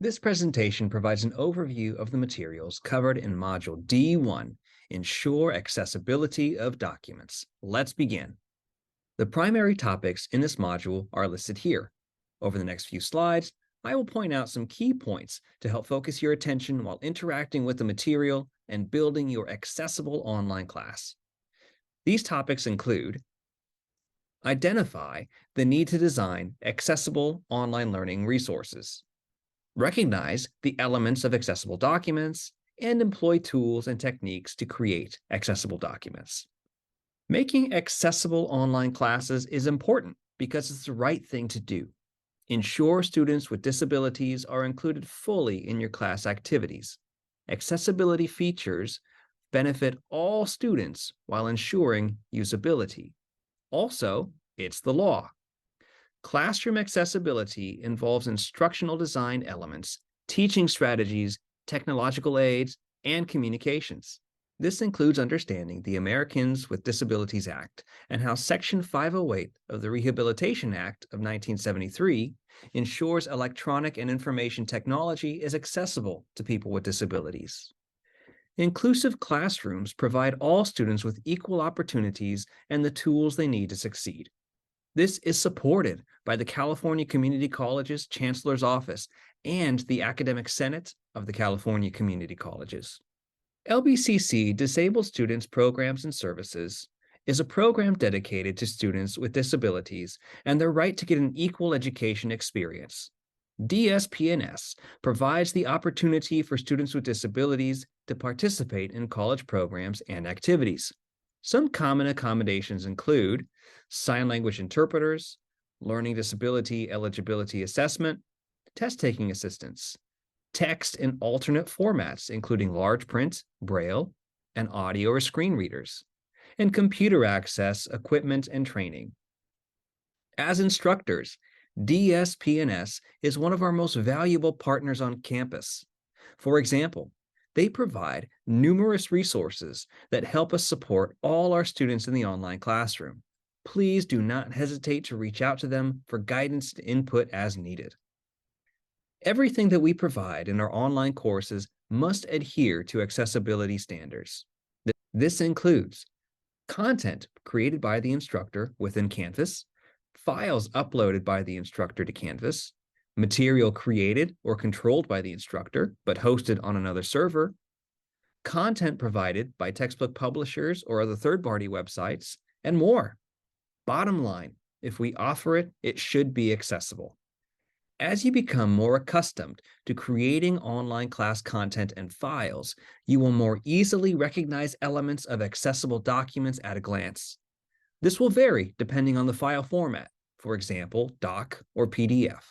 This presentation provides an overview of the materials covered in Module D1, Ensure Accessibility of Documents. Let's begin. The primary topics in this module are listed here. Over the next few slides, I will point out some key points to help focus your attention while interacting with the material and building your accessible online class. These topics include: identify the need to design accessible online learning resources, recognize the elements of accessible documents, and employ tools and techniques to create accessible documents. Making accessible online classes is important because it's the right thing to do. Ensure students with disabilities are included fully in your class activities. Accessibility features benefit all students while ensuring usability. Also, it's the law. Classroom accessibility involves instructional design elements, teaching strategies, technological aids, and communications. This includes understanding the Americans with Disabilities Act and how Section 508 of the Rehabilitation Act of 1973 ensures electronic and information technology is accessible to people with disabilities. Inclusive classrooms provide all students with equal opportunities and the tools they need to succeed. This is supported by the California Community Colleges Chancellor's Office and the Academic Senate of the California Community Colleges. LBCC Disabled Students Programs and Services is a program dedicated to students with disabilities and their right to get an equal education experience. DSPNS provides the opportunity for students with disabilities to participate in college programs and activities. Some common accommodations include sign language interpreters, learning disability eligibility assessment, test-taking assistance, text in alternate formats, including large print, braille, and audio or screen readers, and computer access, equipment, and training. As instructors, DSPNS is one of our most valuable partners on campus. For example, they provide numerous resources that help us support all our students in the online classroom. Please do not hesitate to reach out to them for guidance and input as needed. Everything that we provide in our online courses must adhere to accessibility standards. This includes content created by the instructor within Canvas, files uploaded by the instructor to Canvas, material created or controlled by the instructor but hosted on another server, content provided by textbook publishers or other third-party websites, and more. Bottom line, if we offer it, it should be accessible. As you become more accustomed to creating online class content and files, you will more easily recognize elements of accessible documents at a glance. This will vary depending on the file format, for example, doc or PDF.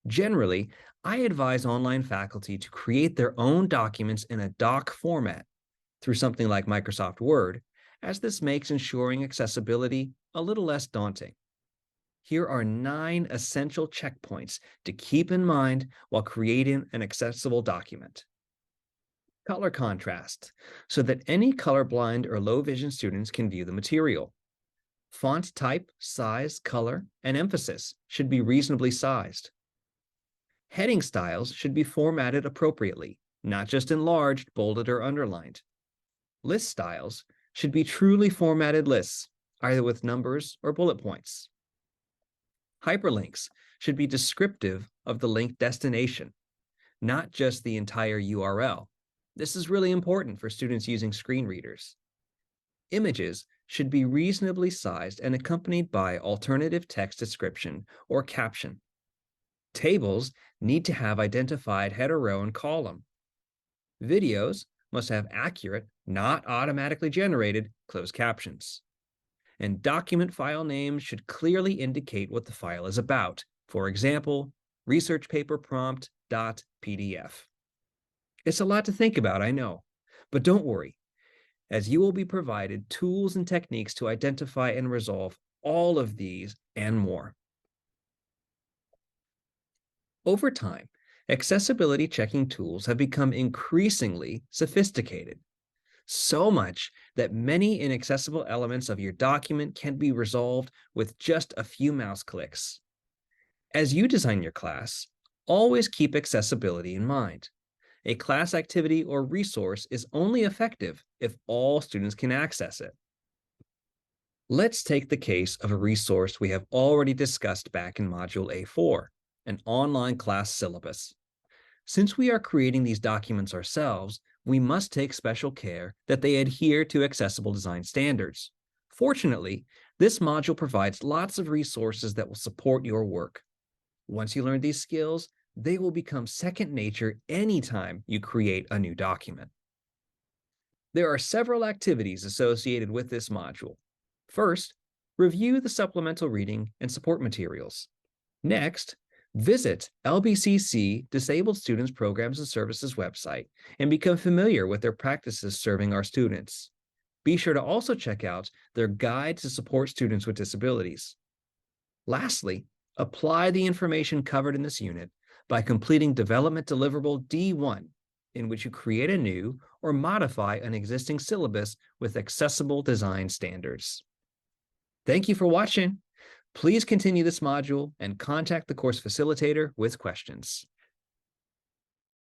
Generally, I advise online faculty to create their own documents in a doc format through something like Microsoft Word, as this makes ensuring accessibility a little less daunting. Here are 9 essential checkpoints to keep in mind while creating an accessible document. Color contrast, so that any colorblind or low vision students can view the material. Font type, size, color, and emphasis should be reasonably sized. Heading styles should be formatted appropriately, not just enlarged, bolded, or underlined. List styles should be truly formatted lists, either with numbers or bullet points. Hyperlinks should be descriptive of the link destination, not just the entire URL. This is really important for students using screen readers. Images should be reasonably sized and accompanied by alternative text description or caption. Tables need to have identified header row and column. Videos must have accurate, not automatically generated, closed captions. And document file names should clearly indicate what the file is about. For example, research paper prompt.pdf. It's a lot to think about, I know, but don't worry, as you will be provided tools and techniques to identify and resolve all of these and more. Over time, accessibility checking tools have become increasingly sophisticated, so much that many inaccessible elements of your document can be resolved with just a few mouse clicks. As you design your class, always keep accessibility in mind. A class activity or resource is only effective if all students can access it. Let's take the case of a resource we have already discussed back in Module A4, an online class syllabus. Since we are creating these documents ourselves, we must take special care that they adhere to accessible design standards. Fortunately, this module provides lots of resources that will support your work. Once you learn these skills, they will become second nature anytime you create a new document. There are several activities associated with this module. First, review the supplemental reading and support materials. Next, visit LBCC Disabled Students Programs and Services website and become familiar with their practices serving our students. Be sure to also check out their guide to support students with disabilities. Lastly, apply the information covered in this unit by completing Development Deliverable D1, in which you create a new or modify an existing syllabus with accessible design standards. Thank you for watching. Please continue this module and contact the course facilitator with questions.